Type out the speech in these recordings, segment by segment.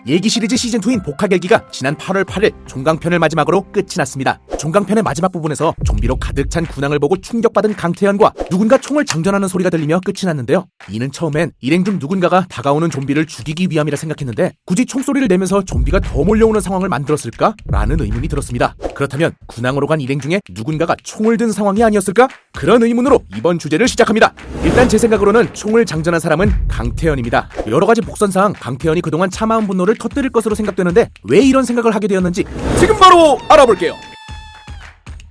예기 시리즈 시즌2인 복학일기가 지난 8월 8일 종강편을 마지막으로 끝이 났습니다. 종강편의 마지막 부분에서 좀비로 가득 찬 군항을 보고 충격받은 강태현과 누군가 총을 장전하는 소리가 들리며 끝이 났는데요. 이는 처음엔 일행 중 누군가가 다가오는 좀비를 죽이기 위함이라 생각했는데 굳이 총소리를 내면서 좀비가 더 몰려오는 상황을 만들었을까? 라는 의문이 들었습니다. 그렇다면 군항으로 간 일행 중에 누군가가 총을 든 상황이 아니었을까? 그런 의문으로 이번 주제를 시작합니다. 일단 제 생각으로는 총을 장전한 사람은 강태현입니다. 여러가지 복선상 강태현이 그동안 참아온 분노를 터뜨릴 것으로 생각되는데 왜 이런 생각을 하게 되었는지 지금 바로 알아볼게요.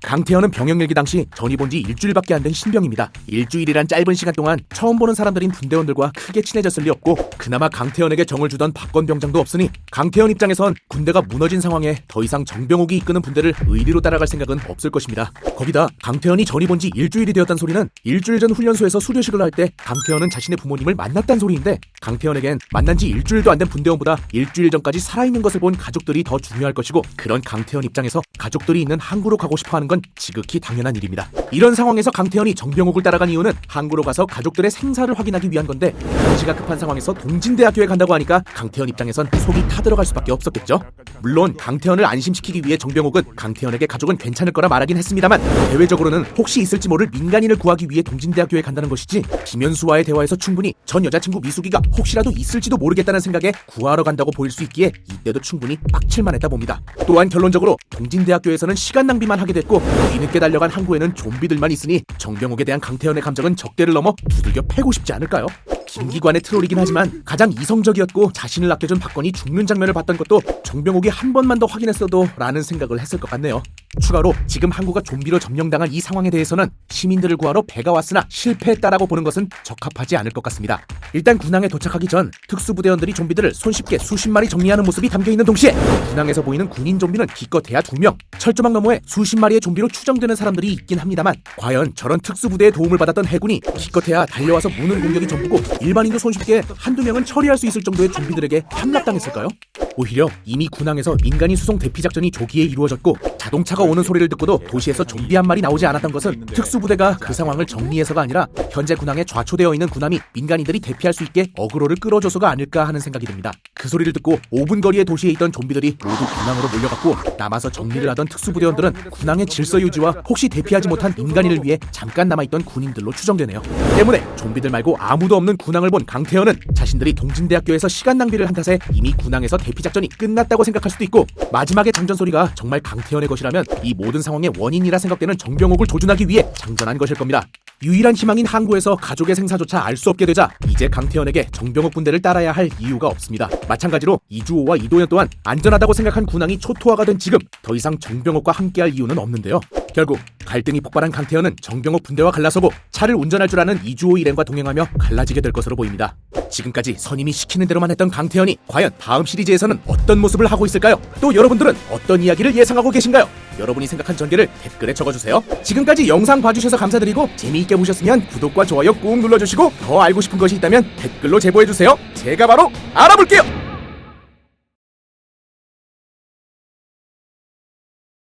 강태현은 병역일기 당시 전이 본 지 일주일밖에 안 된 신병입니다. 일주일이란 짧은 시간 동안 처음 보는 사람들인 군대원들과 크게 친해졌을 리 없고 그나마 강태현에게 정을 주던 박건 병장도 없으니 강태현 입장에선 군대가 무너진 상황에 더 이상 정병옥이 이끄는 분대를 의리로 따라갈 생각은 없을 것입니다. 거기다 강태현이 전이 본 지 일주일이 되었다는 소리는 일주일 전 훈련소에서 수료식을 할 때 강태현은 자신의 부모님을 만났다는 소리인데 강태현에겐 만난 지 일주일도 안 된 분대원보다 일주일 전까지 살아있는 것을 본 가족들이 더 중요할 것이고 그런 강태현 입장에서 가족들이 있는 항구로 가고 싶어하는 건 지극히 당연한 일입니다. 이런 상황에서 강태현이 정병옥을 따라간 이유는 항구로 가서 가족들의 생사를 확인하기 위한 건데 당시가 급한 상황에서 동진대학교에 간다고 하니까 강태현 입장에선 속이 타들어갈 수밖에 없었겠죠. 물론 강태현을 안심시키기 위해 정병옥은 강태현에게 가족은 괜찮을 거라 말하긴 했습니다만 대외적으로는 혹시 있을지 모를 민간인을 구하기 위해 동진대학교에 간다는 것이지 김현수와의 대화에서 충분히 전 여자친구 미숙이가 혹시라도 있을지도 모르겠다는 생각에 구하러 간다고 보일 수 있기에 이때도 충분히 빡칠만 했다 봅니다. 또한 결론적으로 동진대학교에서는 시간 낭비만 하게 됐고 뒤늦게 달려간 항구에는 좀비들만 있으니 정병옥에 대한 강태현의 감정은 적대를 넘어 두들겨 패고 싶지 않을까요? 김기관의 트롤이긴 하지만 가장 이성적이었고 자신을 아껴준 박건이 죽는 장면을 봤던 것도 정병옥이 한 번만 더 확인했어도 라는 생각을 했을 것 같네요. 추가로 지금 항구가 좀비로 점령당한 이 상황에 대해서는 시민들을 구하러 배가 왔으나 실패했다라고 보는 것은 적합하지 않을 것 같습니다. 일단 군항에 도착하기 전 특수부대원들이 좀비들을 손쉽게 수십 마리 정리하는 모습이 담겨있는 동시에 군항에서 보이는 군인 좀비는 기껏해야 2명, 철조망 너머에 수십 마리의 좀비로 추정되는 사람들이 있긴 합니다만 과연 저런 특수부대의 도움을 받았던 해군이 기껏해야 달려와서 무는 공격이 전부고 일반인도 손쉽게 한두 명은 처리할 수 있을 정도의 좀비들에게 함락당했을까요? 오히려 이미 군항에서 민간인 수송 대피 작전이 조기에 이루어졌고 자동차가 오는 소리를 듣고도 도시에서 좀비 한 마리 나오지 않았던 것은 특수부대가 그 상황을 정리해서가 아니라 현재 군항에 좌초되어 있는 군함이 민간인들이 대피할 수 있게 어그로를 끌어줘서가 아닐까 하는 생각이 듭니다. 그 소리를 듣고 5분 거리의 도시에 있던 좀비들이 모두 군항으로 몰려갔고 남아서 정리를 하던 특수부대원들은 군항의 질서 유지와 혹시 대피하지 못한 민간인을 위해 잠깐 남아있던 군인들로 추정되네요. 때문에 좀비들 말고 아무도 없는 군항을 본 강태현은 자신들이 동진대학교에서 시간 낭비를 한 탓에 이미 군항에서 대피 작전이 끝났다고 생각할 수도 있고 마지막의 장전 소리가 정말 강태현의 것이라면 이 모든 상황의 원인이라 생각되는 정병옥을 조준하기 위해 장전한 것일 겁니다. 유일한 희망인 항구에서 가족의 생사조차 알 수 없게 되자 이제 강태현에게 정병옥 군대를 따라야 할 이유가 없습니다. 마찬가지로 이주호와 이도현 또한 안전하다고 생각한 군항이 초토화가 된 지금 더 이상 정병옥과 함께할 이유는 없는데요. 결국 갈등이 폭발한 강태현은 정병옥 분대와 갈라서고 차를 운전할 줄 아는 이주호 일행과 동행하며 갈라지게 될 것으로 보입니다. 지금까지 선임이 시키는 대로만 했던 강태현이 과연 다음 시리즈에서는 어떤 모습을 하고 있을까요? 또 여러분들은 어떤 이야기를 예상하고 계신가요? 여러분이 생각한 전개를 댓글에 적어주세요. 지금까지 영상 봐주셔서 감사드리고 재미있게 보셨으면 구독과 좋아요 꾹 눌러주시고 더 알고 싶은 것이 있다면 댓글로 제보해주세요. 제가 바로 알아볼게요.